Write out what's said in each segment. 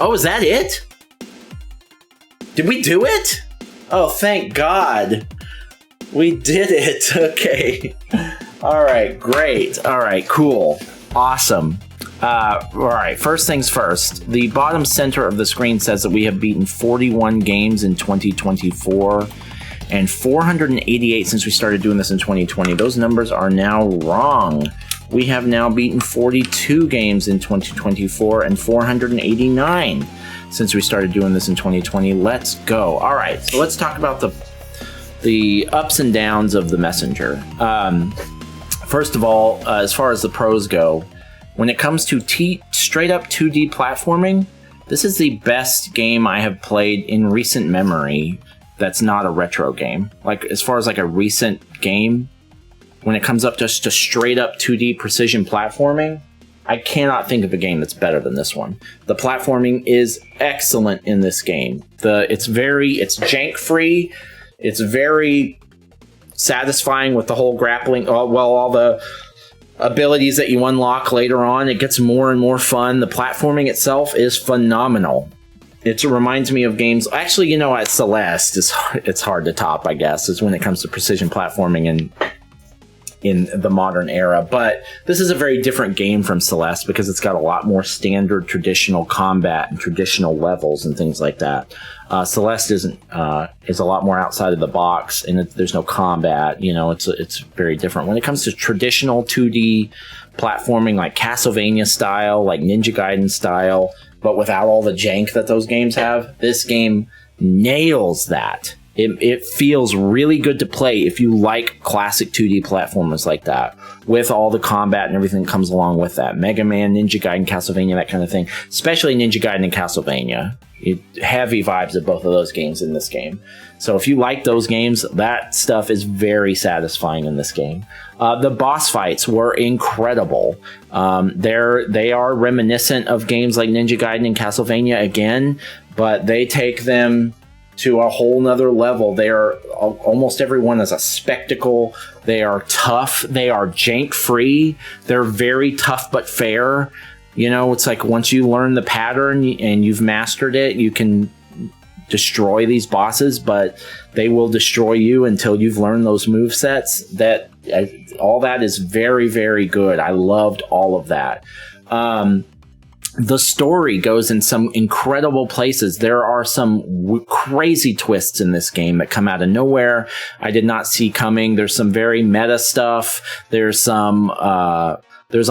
Oh, is that it? Did we do it? Oh, thank God. We did it. Okay. All right, great. All right, cool. Awesome. All right, first things first. The bottom center of the screen says that we have beaten 41 games in 2024 and 488 since we started doing this in 2020. Those numbers are now wrong. We have now beaten 42 games in 2024 and 489 since we started doing this in 2020. Let's go. All right, so let's talk about the ups and downs of the Messenger. First of all, as far as the pros go, when it comes to straight up 2D platforming, this is the best game I have played in recent memory that's not a retro game. Like, as far as like a recent game, when it comes up just to straight up 2D precision platforming, I cannot think of a game that's better than this one. The platforming is excellent in this game. It's jank free. It's very satisfying with the whole grappling. All the abilities that you unlock later on, it gets more and more fun. The platforming itself is phenomenal. It reminds me of games. Actually, you know what? Celeste it's hard to top, I guess, is when it comes to precision platforming in the modern era. But this is a very different game from Celeste because it's got a lot more standard traditional combat and traditional levels and things like that. Celeste is a lot more outside of the box, and there's no combat. You know, it's very different. When it comes to traditional 2D platforming, like Castlevania style, like Ninja Gaiden style, but without all the jank that those games have, this game nails that. It feels really good to play if you like classic 2D platformers like that, with all the combat and everything that comes along with that. Mega Man, Ninja Gaiden, Castlevania, that kind of thing. Especially Ninja Gaiden and Castlevania. Heavy vibes of both of those games in this game. So if you like those games, that stuff is very satisfying in this game. The boss fights were incredible. They are reminiscent of games like Ninja Gaiden and Castlevania again, but they take them to a whole nother level. They are almost everyone is a spectacle. They are tough. They are jank free. They're very tough but fair. You know, it's like once you learn the pattern and you've mastered it, you can destroy these bosses, but they will destroy you until you've learned those movesets. All that is very, very good. I loved all of that. The story goes in some incredible places. There are some crazy twists in this game that come out of nowhere. I did not see coming. There's some very meta stuff. There's a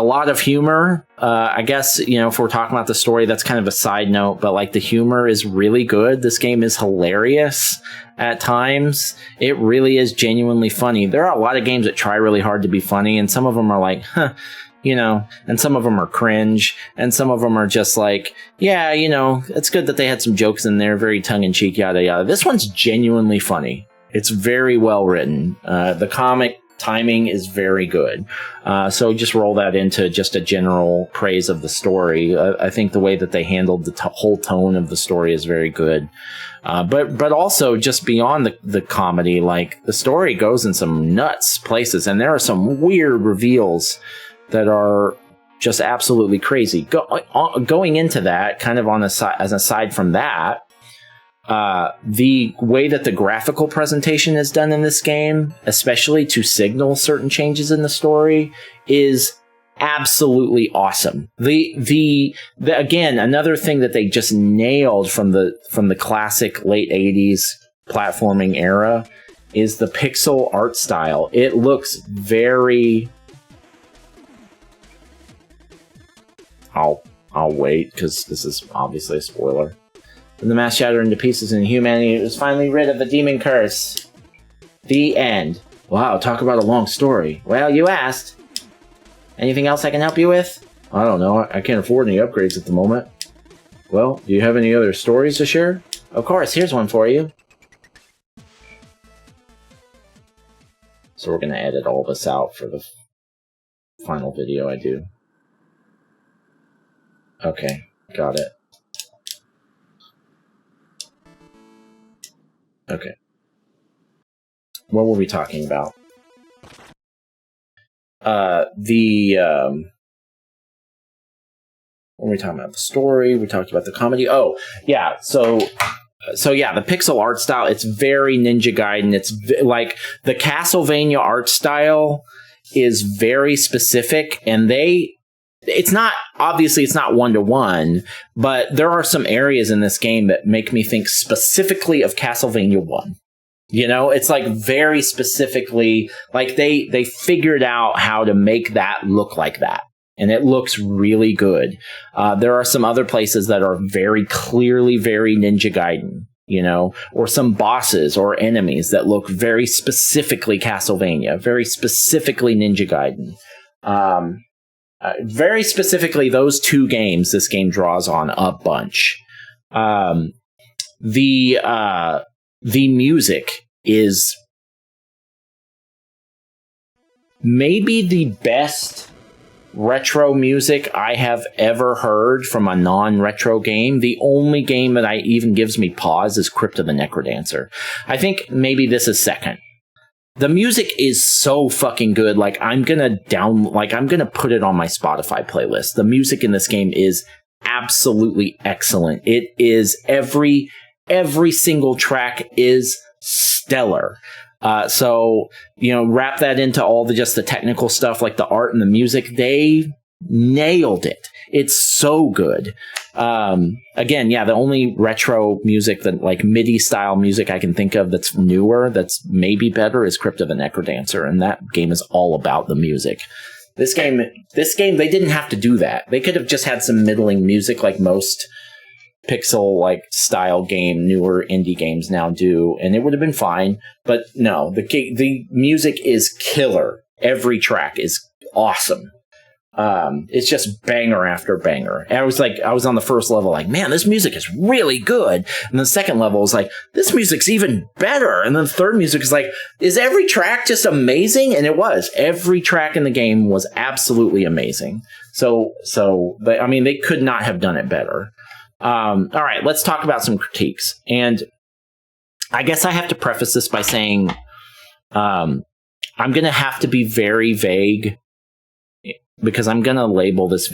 lot of humor. I guess, you know, if we're talking about the story, that's kind of a side note, but like the humor is really good. This game is hilarious at times. It really is genuinely funny. There are a lot of games that try really hard to be funny, and some of them are like, you know, and some of them are cringe, and some of them are just like, yeah, you know, it's good that they had some jokes in there, very tongue-in-cheek, yada yada. This one's genuinely funny. It's very well written. The comic timing is very good. So just roll that into just a general praise of the story. I think the way that they handled the whole tone of the story is very good. But also just beyond the comedy, like the story goes in some nuts places, and there are some weird reveals that are just absolutely crazy. Going into that, kind of as aside from that, the way that the graphical presentation is done in this game, especially to signal certain changes in the story, is absolutely awesome. Again, another thing that they just nailed from the classic late 80s platforming era is the pixel art style. It looks very... I'll wait, because this is obviously a spoiler. When the mass shattered into pieces and humanity was finally rid of the demon curse. The end. Wow, talk about a long story. Well, you asked. Anything else I can help you with? I don't know. I can't afford any upgrades at the moment. Well, do you have any other stories to share? Of course, here's one for you. So we're going to edit all this out for the final video I do. Okay, got it. Okay. What were we talking about? What were we talking about? The story. We talked about the comedy. Oh, yeah. So yeah, the pixel art style, it's very Ninja Gaiden. It's like the Castlevania art style is very specific, and it's not one-to-one, but there are some areas in this game that make me think specifically of Castlevania 1. You know, it's like very specifically, like they figured out how to make that look like that. And it looks really good. There are some other places that are very clearly very Ninja Gaiden, you know, or some bosses or enemies that look very specifically Castlevania, very specifically Ninja Gaiden. Very specifically, those two games, this game draws on a bunch. The music is maybe the best retro music I have ever heard from a non-retro game. The only game that even gives me pause is Crypt of the Necrodancer. I think maybe this is second. The music is so fucking good. Like I'm gonna put it on my Spotify playlist. The music in this game is absolutely excellent. It is every single track is stellar. So, you know, wrap that into all the technical stuff, like the art and the music. They nailed it. It's so good. Again, yeah, the only retro music, that like MIDI style music I can think of that's newer, that's maybe better, is Crypt of the Necrodancer. And that game is all about the music. This game, they didn't have to do that. They could have just had some middling music like most pixel like style game, newer indie games now do, and it would have been fine. But no, the music is killer. Every track is awesome. It's just banger after banger. And I was on the first level like, man, this music is really good. And the second level is like, this music's even better. And then the third music is like, is every track just amazing? And it was. Every track in the game was absolutely amazing. So they could not have done it better. All right, let's talk about some critiques. And I guess I have to preface this by saying I'm going to have to be very vague, because I'm going to label this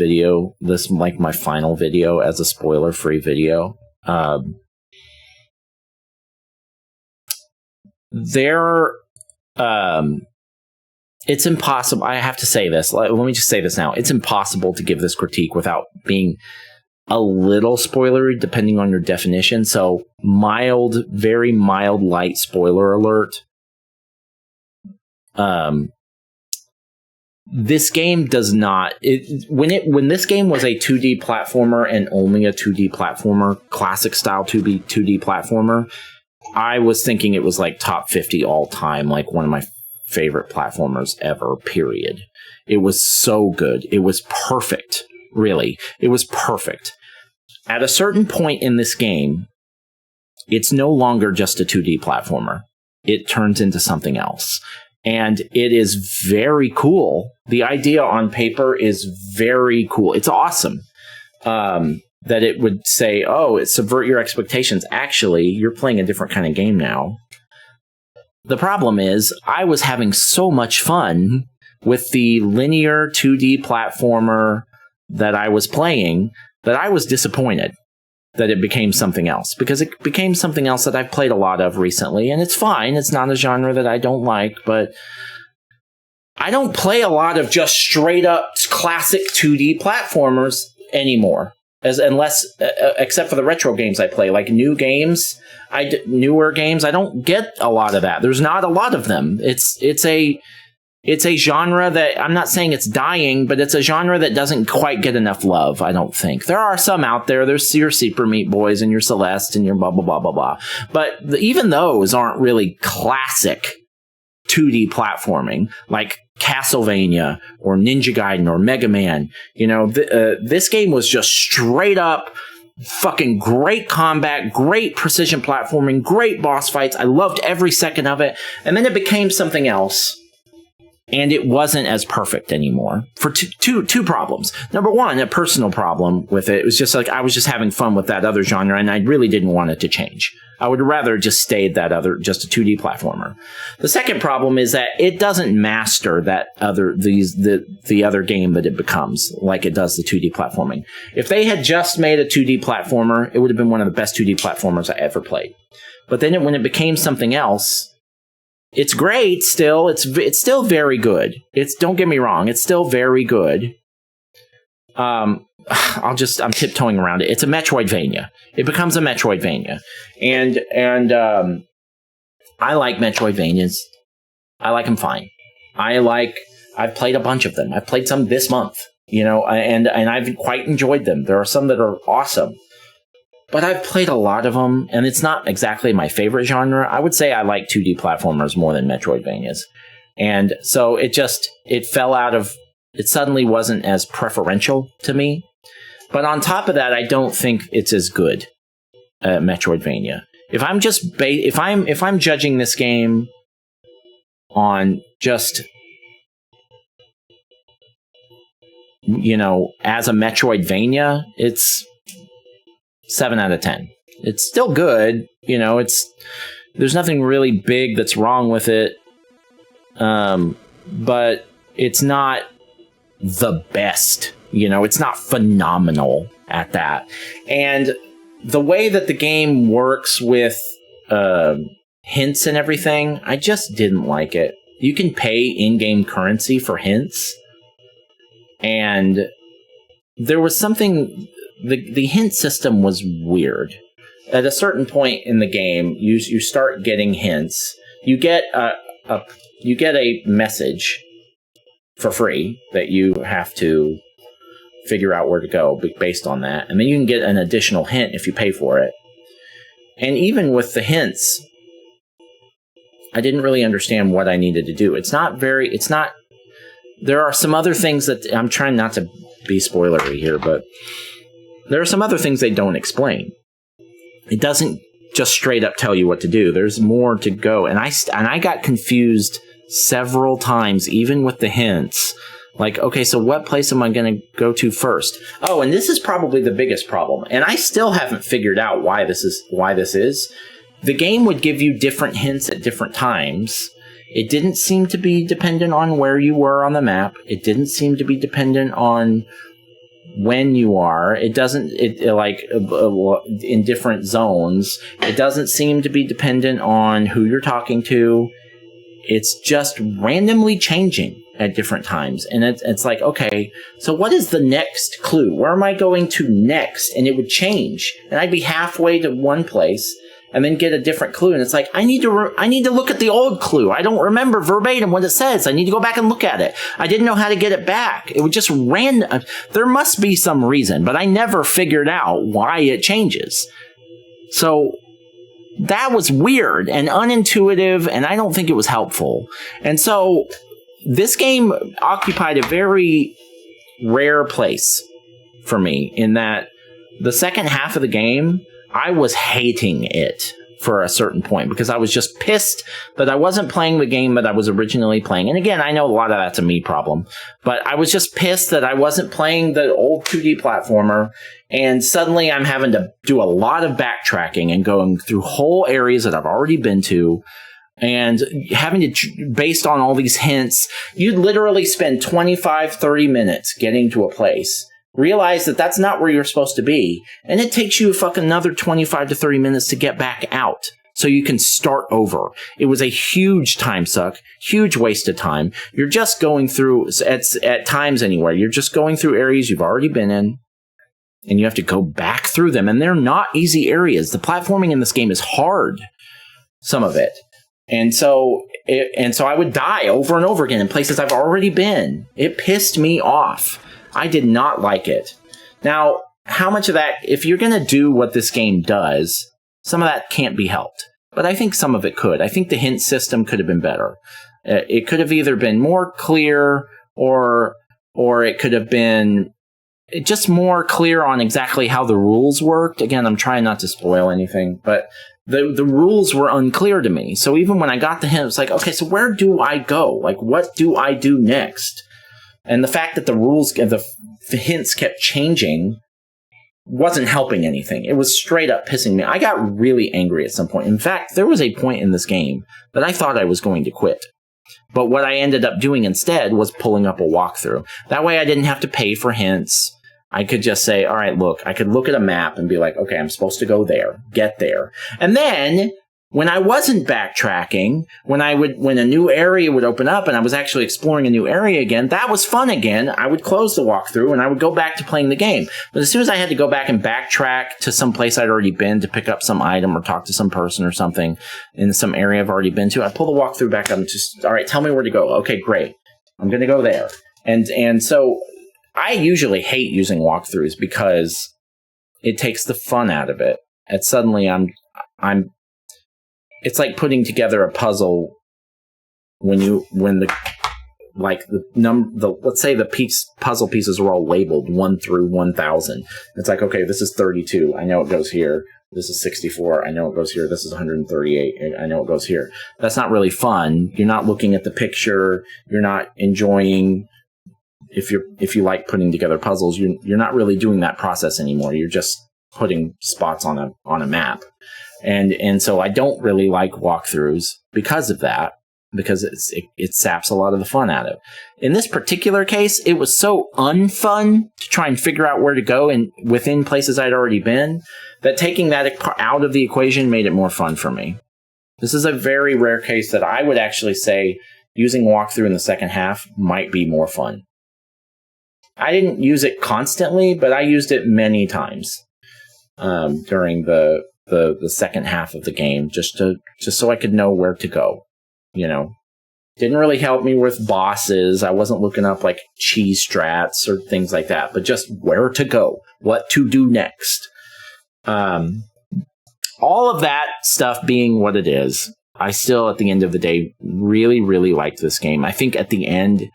like my final video, as a spoiler-free video. It's impossible. I have to say this. Let me just say this now. It's impossible to give this critique without being a little spoilery, depending on your definition. So mild, very mild, light spoiler alert. This game does not. When this game was a 2D platformer and only a 2D platformer, classic style 2D platformer, I was thinking it was like top 50 all time, like one of my favorite platformers ever. Period. It was so good. It was perfect. Really, it was perfect. At a certain point in this game, it's no longer just a 2D platformer. It turns into something else. And it is very cool. The idea on paper is very cool. It's awesome that it would say, oh, it subvert your expectations. Actually, you're playing a different kind of game now. The problem is, I was having so much fun with the linear 2D platformer that I was playing that I was disappointed that it became something else, because it became something else that I've played a lot of recently, and it's fine. It's not a genre that I don't like, but I don't play a lot of just straight up classic 2D platformers anymore, except for the retro games I play, like newer games. I don't get a lot of that. There's not a lot of them. It's a genre that, I'm not saying it's dying, but it's a genre that doesn't quite get enough love, I don't think. There are some out there. There's your Super Meat Boys and your Celeste and your blah, blah, blah, blah, blah. But even those aren't really classic 2D platforming, like Castlevania or Ninja Gaiden or Mega Man. You know, this game was just straight up fucking great combat, great precision platforming, great boss fights. I loved every second of it. And then it became something else. And it wasn't as perfect anymore for two problems. Number one, a personal problem with it. It was just like I was just having fun with that other genre, and I really didn't want it to change. I would rather just stayed that other, just a 2D platformer. The second problem is that it doesn't master that the other game that it becomes like it does the 2D platforming. If they had just made a 2D platformer, it would have been one of the best 2D platformers I ever played. But then when it became something else, it's great still. It's still very good. Don't get me wrong. It's still very good. I'm tiptoeing around it. It's a Metroidvania. It becomes a Metroidvania. And I like Metroidvanias. I like them fine. I've played a bunch of them. I've played some this month, and I've quite enjoyed them. There are some that are awesome. But I've played a lot of them, and it's not exactly my favorite genre. I would say I like 2D platformers more than Metroidvanias. And so it suddenly wasn't as preferential to me. But on top of that, I don't think it's as good Metroidvania. If I'm judging this game on just, as a Metroidvania, it's 7 out of 10. It's still good. There's nothing really big that's wrong with it. But it's not the best. It's not phenomenal at that. And the way that the game works with hints and everything, I just didn't like it. You can pay in-game currency for hints. And there was something... The hint system was weird. At a certain point in the game, you start getting hints. You get a message for free that you have to figure out where to go based on that, and then you can get an additional hint if you pay for it. And even with the hints, I didn't really understand what I needed to do. There are some other things that I'm trying not to be spoilery here, but there are some other things they don't explain. It doesn't just straight up tell you what to do. There's more to go. And I got confused several times, even with the hints. Like, okay, so what place am I going to go to first? Oh, and this is probably the biggest problem. And I still haven't figured out why this is. The game would give you different hints at different times. It didn't seem to be dependent on where you were on the map. It didn't seem to be dependent on when you are. It doesn't, in different zones. It doesn't seem to be dependent on who you're talking to. It's just randomly changing at different times. And it's like, okay, so what is the next clue? Where am I going to next? And it would change. And I'd be halfway to one place and then get a different clue. And it's like, I need to look at the old clue. I don't remember verbatim what it says. I need to go back and look at it. I didn't know how to get it back. It would just random. There must be some reason, but I never figured out why it changes. So that was weird and unintuitive, and I don't think it was helpful. And so this game occupied a very rare place for me in that the second half of the game, I was hating it for a certain point because I was just pissed that I wasn't playing the game that I was originally playing. And again, I know a lot of that's a me problem, but I was just pissed that I wasn't playing the old 2D platformer. And suddenly I'm having to do a lot of backtracking and going through whole areas that I've already been to. And having to, based on all these hints, you'd literally spend 25, 30 minutes getting to a place. Realize that that's not where you're supposed to be. And it takes you another 25 to 30 minutes to get back out. So you can start over. It was a huge time suck, huge waste of time. You're just going through, at times anyway, you're just going through areas you've already been in. And you have to go back through them. And they're not easy areas. The platforming in this game is hard. Some of it. And so I would die over and over again in places I've already been. It pissed me off. I did not like it. Now, how much of that, if you're going to do what this game does, some of that can't be helped. But I think some of it could. I think the hint system could have been better. It could have either been more clear or it could have been just more clear on exactly how the rules worked. Again, I'm trying not to spoil anything, but the rules were unclear to me. So even when I got the hint, it's like, okay, so where do I go? Like, what do I do next? And the fact that the rules, the hints kept changing wasn't helping anything. It was straight up pissing me. I got really angry at some point. In fact, there was a point in this game that I thought I was going to quit. But what I ended up doing instead was pulling up a walkthrough. That way I didn't have to pay for hints. I could just say, all right, look, I could look at a map and be like, okay, I'm supposed to go there, get there. And then when I wasn't backtracking, when a new area would open up and I was actually exploring a new area again, that was fun again. I would close the walkthrough and I would go back to playing the game. But as soon as I had to go back and backtrack to some place I'd already been to pick up some item or talk to some person or something in some area I've already been to, I'd pull the walkthrough back up and just, all right, tell me where to go. Okay, great. I'm going to go there. And so I usually hate using walkthroughs because it takes the fun out of it. And suddenly it's like putting together a puzzle let's say the puzzle pieces are all labeled 1 through 1,000. It's like, okay, this is 32. I know it goes here. This is 64. I know it goes here. This is 138. I know it goes here. That's not really fun. You're not looking at the picture. You're not enjoying. If you like putting together puzzles, you're not really doing that process anymore. You're just putting spots on a map. And so I don't really like walkthroughs because of that, because it saps a lot of the fun out of it. In this particular case, it was so unfun to try and figure out where to go and within places I'd already been, that taking that out of the equation made it more fun for me. This is a very rare case that I would actually say using walkthrough in the second half might be more fun. I didn't use it constantly, but I used it many times during the second half of the game, just so I could know where to go. Didn't really help me with bosses. I wasn't looking up like cheese strats or things like that, but just where to go, what to do next. All of that stuff being what it is, I still, at the end of the day, really, really liked this game. I think at the end,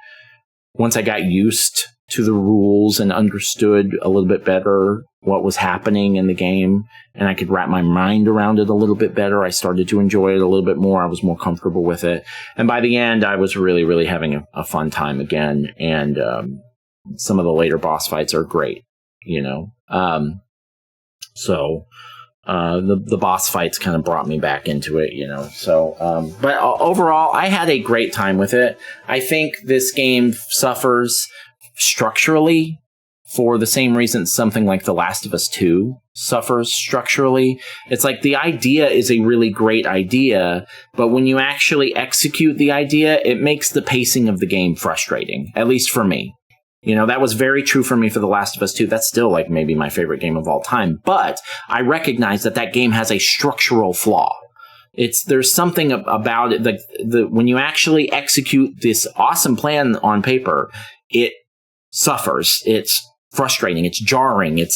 once I got used to the rules and understood a little bit better what was happening in the game, and I could wrap my mind around it a little bit better, I started to enjoy it a little bit more. I was more comfortable with it. And by the end, I was really, really having a fun time again. And some of the later boss fights are great, So the boss fights kind of brought me back into it, but overall, I had a great time with it. I think this game suffers structurally for the same reason something like The Last of Us 2 suffers structurally. It's like the idea is a really great idea, but when you actually execute the idea, it makes the pacing of the game frustrating, at least for me. That was very true for me for The Last of Us 2. That's still like maybe my favorite game of all time, but I recognize that game has a structural flaw. There's something about it, when you actually execute this awesome plan on paper, it suffers. It's frustrating. It's jarring. You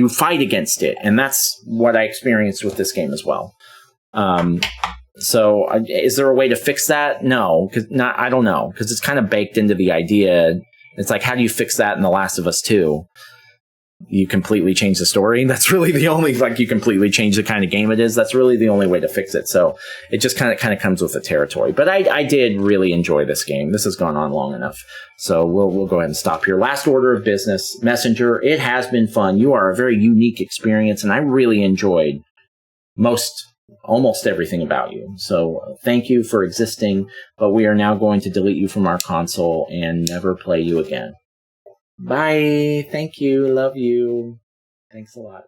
fight against it. And that's what I experienced with this game as well. So is there a way to fix that? No, I don't know, because it's kind of baked into the idea. It's like, how do you fix that in The Last of Us 2? You completely change the story. That's really the only, you completely change the kind of game it is. That's really the only way to fix it. So it just kind of comes with the territory. But I did really enjoy this game. This has gone on long enough. So we'll go ahead and stop here. Last order of business, Messenger. It has been fun. You are a very unique experience, and I really enjoyed almost everything about you. So thank you for existing, but we are now going to delete you from our console and never play you again. Bye. Thank you. Love you. Thanks a lot.